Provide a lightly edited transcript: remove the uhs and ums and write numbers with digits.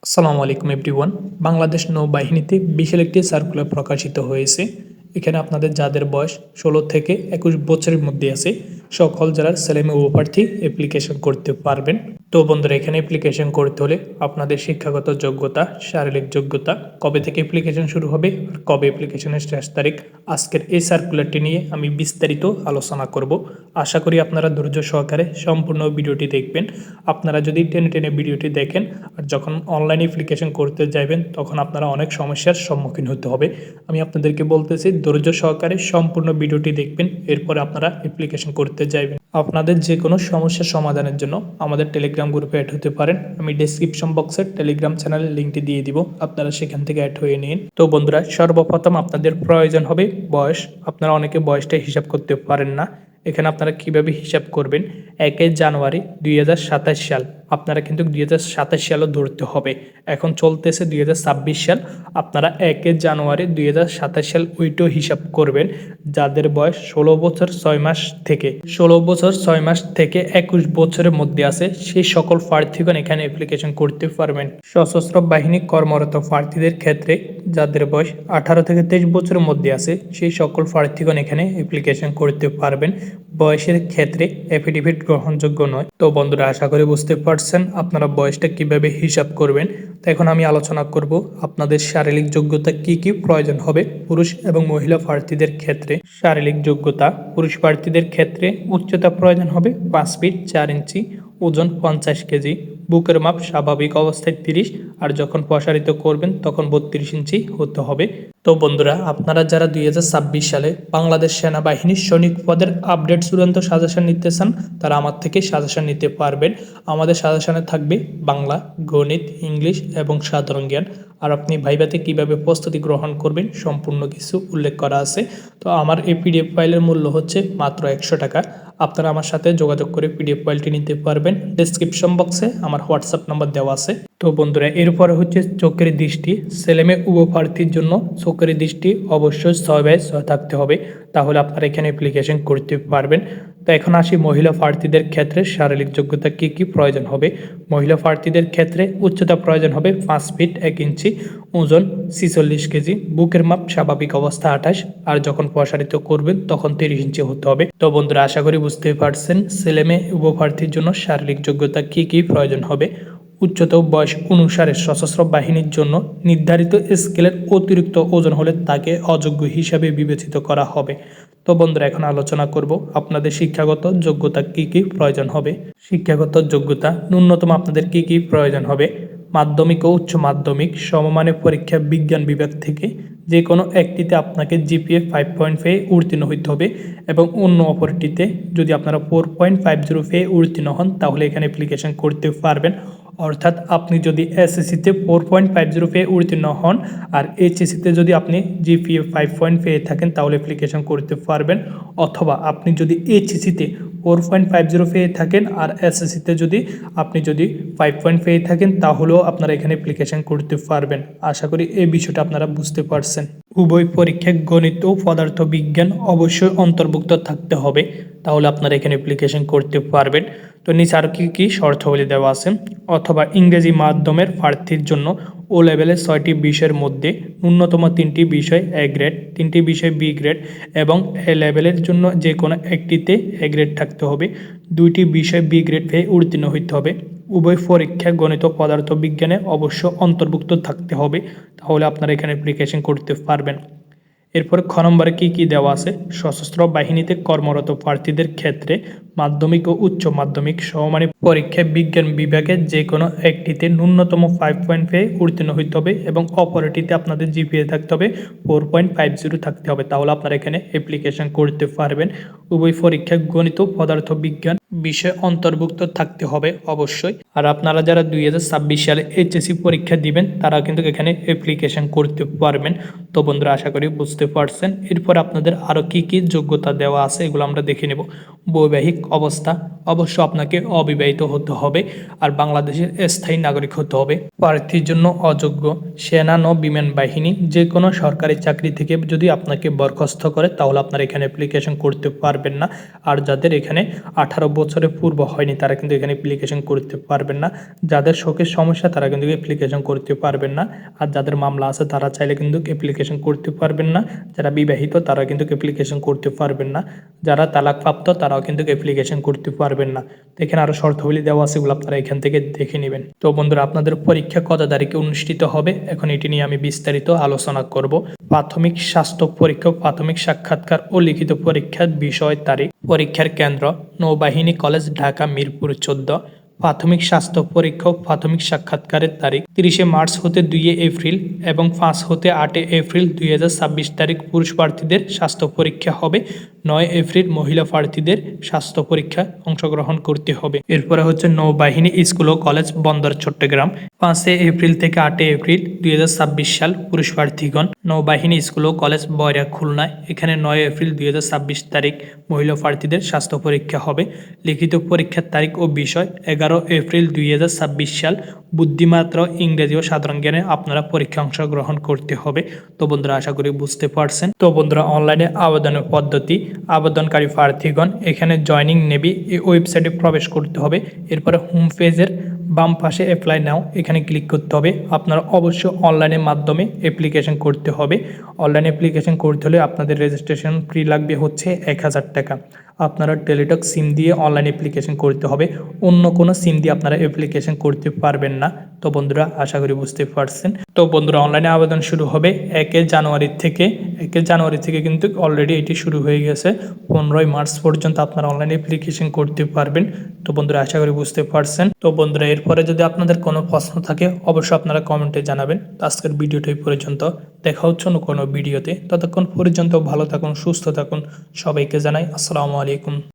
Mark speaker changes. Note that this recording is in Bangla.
Speaker 1: আসসালামু আলাইকুম এভরিওয়ান। বাংলাদেশ নৌবাহিনীতে বিশাল একটি সার্কুলার প্রকাশিত হয়েছে। এখানে আপনাদের যাদের বয়স 16 থেকে 21 বছরের মধ্যে আছে সকল জেলার ছেলেমেয়ে প্রার্থী অ্যাপ্লিকেশন করতে পারবেন। তো বন্ধুরা, এখানে অ্যাপ্লিকেশন করতে হলে আপনাদের শিক্ষাগত যোগ্যতা, শারীরিক যোগ্যতা, কবে থেকে অ্যাপ্লিকেশন শুরু হবে আর কবে অ্যাপ্লিকেশনের শেষ তারিখ, আজকের এই সার্কুলারটি নিয়ে আমি বিস্তারিত আলোচনা করব। আশা করি আপনারা ধৈর্য সহকারে সম্পূর্ণ ভিডিওটি দেখবেন। আপনারা যদি টেনে টেনে ভিডিওটি দেখেন আর যখন অনলাইন অ্যাপ্লিকেশন করতে যাবেন তখন আপনারা অনেক সমস্যার সম্মুখীন হতে হবে। আমি আপনাদেরকে বলতেছি ধৈর্য সহকারে সম্পূর্ণ ভিডিওটি দেখবেন, এরপরে আপনারা অ্যাপ্লিকেশন করতে যাবেন। আপনাদের যে কোনো সমস্যার সমাধানের জন্য আমাদের টেলিগ্রাম গ্রুপে অ্যাড হতে পারেন। আমি ডেসক্রিপশন বক্সের টেলিগ্রাম চ্যানেলের লিঙ্কটি দিয়ে দিব, আপনারা সেখান থেকে অ্যাড হয়ে নিন। তো বন্ধুরা, সর্বপ্রথম আপনাদের প্রয়োজন হবে বয়স। আপনারা অনেকে বয়সটা হিসাব করতে পারেন না। এখানে আপনারা কিভাবে হিসাব করবেন, 1 জানুয়ারি 2027 সাল, আপনারা কিন্তু 2027 সালও ধরতে হবে। এখন চলতেছে 2026 সাল, আপনারা 1 জানুয়ারি 2027 সাল ওইটাও হিসাব করবেন। যাদের বয়স 16 বছর 6 মাস থেকে 21 বছরের মধ্যে আছে সেই সকল প্রার্থীগণ এখানে অ্যাপ্লিকেশন করতে পারবেন। সশস্ত্র বাহিনী কর্মরত প্রার্থীদের ক্ষেত্রে যাদের বয়স 18 থেকে 23 বছরের মধ্যে আছে সেই সকল প্রার্থীগণ এখানে অ্যাপ্লিকেশন করতে পারবেন। বয়সের ক্ষেত্রে এফিডেভিট গ্রহণযোগ্য নয়। তো বন্ধুরা, আশা করি বুঝতে পারছেন আপনারা বয়সটা কিভাবে হিসাব করবেন। তো এখন আমি আলোচনা করব আপনাদের শারীরিক যোগ্যতা কি কি প্রয়োজন হবে পুরুষ এবং মহিলা প্রার্থীদের ক্ষেত্রে। শারীরিক যোগ্যতা: পুরুষ প্রার্থীদের ক্ষেত্রে উচ্চতা প্রয়োজন হবে 5 ফিট 4 ইঞ্চি, ওজন 50 কেজি, বুকের মাপ স্বাভাবিক অবস্থায় 30, আর যখন প্রসারিত করবেন তখন 32 ইঞ্চি হতে হবে। তো বন্ধুরা, আপনারা যারা 2026 সালে বাংলাদেশ সেনাবাহিনীর সৈনিক পদের আপডেট চূড়ান্ত সাজেশন নিতে চান তারা আমার থেকে সাজেশন নিতে পারবেন। আমাদের সাজেশনে থাকবে বাংলা, গণিত, ইংলিশ এবং সাধারণ জ্ঞান। আর আপনি ভাইভাতে কিভাবে প্রস্তুতি গ্রহণ করবেন সম্পূর্ণ কিছু উল্লেখ করা আছে। তো আমার এই পিডিএফ ফাইলের মূল্য হচ্ছে মাত্র 100 টাকা। আপনারা আমার সাথে যোগাযোগ করে পিডিএফ ফাইলটি নিতে পারবেন। ডেসক্রিপশন বক্সে আমার হোয়াটসঅ্যাপ নাম্বার দেওয়া আছে। তো বন্ধুরা, এরপরে হচ্ছে চোখের দৃষ্টি। ছেলেমেয়ে উভয় প্রার্থীর জন্য চোখের দৃষ্টি অবশ্যই 6/6 থাকতে হবে, তাহলে আপনারা এখানে অ্যাপ্লিকেশন করতে পারবেন। তো এখন আসি মহিলা প্রার্থীদের ক্ষেত্রে শারীরিক যোগ্যতা কি কি প্রয়োজন হবে। মহিলা প্রার্থীদের ক্ষেত্রে উচ্চতা প্রয়োজন হবে 5 ফিট 1 ইঞ্চি, ওজন 46 কেজি, বুকের মাপ স্বাভাবিক অবস্থা 28, আর যখন প্রসারিত করবেন তখন 30 ইঞ্চি হতে হবে। তো বন্ধুরা, আশা করি বুঝতে পারছেন ছেলেমেয়ে উভয় প্রার্থীর জন্য শারীরিক যোগ্যতা কি কি প্রয়োজন হবে। উচ্চতা ও বয়স অনুসারে সশস্ত্র বাহিনীর জন্য নির্ধারিত স্কেলের অতিরিক্ত ওজন হলে তাকে অযোগ্য হিসাবে বিবেচিত করা হবে। তো বন্ধুরা, এখন আলোচনা করব আপনাদের শিক্ষাগত যোগ্যতা কি কি প্রয়োজন হবে। শিক্ষাগত যোগ্যতা ন্যূনতম আপনাদের কি কি প্রয়োজন হবে। মাধ্যমিক ও উচ্চ মাধ্যমিক সমমানের পরীক্ষা বিজ্ঞান বিভাগ থেকে যে কোনো একটিতে আপনাকে জিপিএ 5.5 উত্তীর্ণ হইতে হবে এবং অন্য অপরটিতে যদি আপনারা 4.50 পেয়ে উত্তীর্ণ হন তাহলে এখানে অ্যাপ্লিকেশন করতে পারবেন। অর্থাৎ আপনি যদি এসএসসিতে 4.50 পেয়ে উত্তীর্ণ হন আর এইচএসসিতে যদি আপনি জিপিএ 5 পেয়ে থাকেন তাহলে অ্যাপ্লিকেশন করতে পারবেন। অথবা আপনি যদি এইচএসসিতে 4.50 পেয়ে থাকেন আর এসএসসিতে যদি আপনি 5 পেয়ে থাকেন তাহলেও আপনারা এখানে অ্যাপ্লিকেশন করতে পারবেন। আশা করি এই বিষয়টা আপনারা বুঝতে পারছেন। উভয় পরীক্ষায় গণিত ও পদার্থ বিজ্ঞান অবশ্যই অন্তর্ভুক্ত থাকতে হবে, তাহলে আপনারা এখানে অ্যাপ্লিকেশন করতে পারবেন। তো নিচে আর কি শর্তাবলী দেওয়া আছে। অথবা ইংরেজি মাধ্যমের প্রার্থীর জন্য ও লেভেলের 6টি বিষয়ের মধ্যে ন্যূনতম 3টি বিষয় এ গ্রেড, 3টি বিষয় বি গ্রেড এবং এ লেভেলের জন্য যে কোনো একটিতে এ গ্রেড থাকতে হবে। 2টি বিষয় বি গ্রেড পেয়ে উত্তীর্ণ হইতে হবে। উভয় পরীক্ষা গণিত পদার্থ বিজ্ঞানে অবশ্য অন্তর্ভুক্ত থাকতে হবে, তাহলে আপনারা এখানে অ্যাপ্লিকেশন করতে পারবেন। এরপরে খ নম্বরে কি দেওয়া আছে। সশস্ত্র বাহিনীতে কর্মরত প্রার্থীদের ক্ষেত্রে মাধ্যমিক ও উচ্চ মাধ্যমিক সমমানের পরীক্ষায় বিজ্ঞান বিভাগে যে কোনো একটিতে ন্যূনতম 5 পেয়ে উত্তীর্ণ হইতে হবে এবং অপরটিতে আপনাদের জিপিএ থাকতে হবে 4.50 থাকতে হবে, তাহলে আপনারা এখানে অ্যাপ্লিকেশন করতে পারবেন। উভয় পরীক্ষা গণিত পদার্থ বিজ্ঞান বিষয় অন্তর্ভুক্ত থাকতে হবে অবশ্যই। আর আপনারা যারা 2026 সালে এইচএসসি পরীক্ষা দিবেন তারা কিন্তু এখানে অ্যাপ্লিকেশন করতে পারবেন। তো বন্ধুরা, আশা করি বুঝতে পারছেন। এরপর আপনাদের আরও কি যোগ্যতা দেওয়া আছে এগুলো আমরা দেখে নেব। বৈবাহিক অবস্থা, অবশ্য আপনাকে অবিবাহিত হতে হবে আর বাংলাদেশের স্থায়ী নাগরিক হতে হবে। প্রার্থীর জন্য অযোগ্য সেনা বিমান বাহিনী যে কোনো সরকারি চাকরি থেকে যদি আপনাকে বরখাস্ত করে তাহলে আপনারা এখানে অ্যাপ্লিকেশন করতে পারবেন না। আর যাদের এখানে 18 বছরের পূর্ব হয়নি তারা কিন্তু এখানে অ্যাপ্লিকেশন করতে পারবেন না। যাদের শোকের সমস্যা তারা কিন্তু অ্যাপ্লিকেশন করতে পারবেন না। আর যাদের মামলা আছে তারা চাইলে কিন্তু অ্যাপ্লিকেশন করতে পারবেন না। যারা বিবাহিত তারা কিন্তু অ্যাপ্লিকেশন করতে পারবেন না। যারা তালাকপ্রাপ্ত তারাও কিন্তু অ্যাপ্লিকেশন করতে পারবেন না। তো এখানে আরও শর্তাবলী দেওয়া আছে, এগুলো আপনারা এখান থেকে দেখে নেবেন। তো বন্ধুরা, আপনাদের পরীক্ষা কত তারিখে অনুষ্ঠিত হবে এখন এটি নিয়ে আমি বিস্তারিত আলোচনা করব। প্রাথমিক স্বাস্থ্য পরীক্ষা, প্রাথমিক সাক্ষাৎকার ও লিখিত পরীক্ষার বিষয় তারিখ। পরীক্ষার কেন্দ্র নৌবাহিনী কলেজ, ঢাকা মিরপুর 14। প্রাথমিক স্বাস্থ্য পরীক্ষা ও প্রাথমিক সাক্ষাৎকারের তারিখ 30 মার্চ হতে 2 এপ্রিল এবং 5 হতে 8 এপ্রিল 2026 তারিখ পুরুষ প্রার্থীদের স্বাস্থ্য পরীক্ষা হবে। 9 এপ্রিল মহিলা প্রার্থীদের স্বাস্থ্য পরীক্ষা অংশগ্রহণ করতে হবে। এরপরে হচ্ছে নৌবাহিনী স্কুল ও কলেজ, বন্দর চট্টগ্রাম। 5 এপ্রিল থেকে 8 এপ্রিল 2026 সাল পুরুষ প্রার্থীগণ। নৌবাহিনী স্কুল ও কলেজ, বয়রা, খুলনা। এখানে 9 এপ্রিল 2026 তারিখ মহিলা প্রার্থীদের স্বাস্থ্য পরীক্ষা হবে। লিখিত পরীক্ষার তারিখ ও বিষয় 11 এপ্রিল 2026 সাল বুদ্ধিমাত্রা, ইংরেজি ও সাধারণ জ্ঞানে আপনারা পরীক্ষা অংশগ্রহণ করতে হবে। তো বন্ধুরা, আশা করি বুঝতে পারছেন। তো বন্ধুরা, অনলাইনে আবেদনের পদ্ধতি। আবেদনকারী প্রার্থীগণ এখানে জয়নিং নেভি এই ওয়েবসাইটে প্রবেশ করতে হবে। এরপরে হোম পেজের বাম পাশে অ্যাপ্লাই নাও এখানে ক্লিক করতে হবে। আপনারা অবশ্যই অনলাইনের মাধ্যমে অ্যাপ্লিকেশন করতে হবে। অনলাইনে অ্যাপ্লিকেশন করতে হলে আপনাদের রেজিস্ট্রেশন ফি লাগবে হচ্ছে 1000 টাকা। আপনারা টেলিটক সিম দিয়ে অনলাইন অ্যাপ্লিকেশন করতে হবে, অন্য কোনো সিম দিয়ে আপনারা অ্যাপ্লিকেশন করতে পারবেন না। তো বন্ধুরা, আশা করি বুঝতে পারছেন। তো বন্ধুরা, অনলাইনে আবেদন শুরু হবে 1 জানুয়ারি থেকে। 1 জানুয়ারি থেকে কিন্তু অলরেডি এটি শুরু হয়ে গেছে। 15 মার্চ পর্যন্ত আপনারা অনলাইন অ্যাপ্লিকেশন করতে পারবেন। তো বন্ধুরা, আশা করি বুঝতে পারছেন। তো বন্ধুরা, এরপরে যদি আপনাদের কোনো প্রশ্ন থাকে অবশ্যই আপনারা কমেন্টে জানাবেন। আজকের ভিডিওটি পর্যন্ত, দেখা হচ্ছে অন্য কোনো ভিডিওতে। ততক্ষণ পর্যন্ত ভালো থাকুন, সুস্থ থাকুন। সবাইকে জানাই আসসালামু আলাইকুম।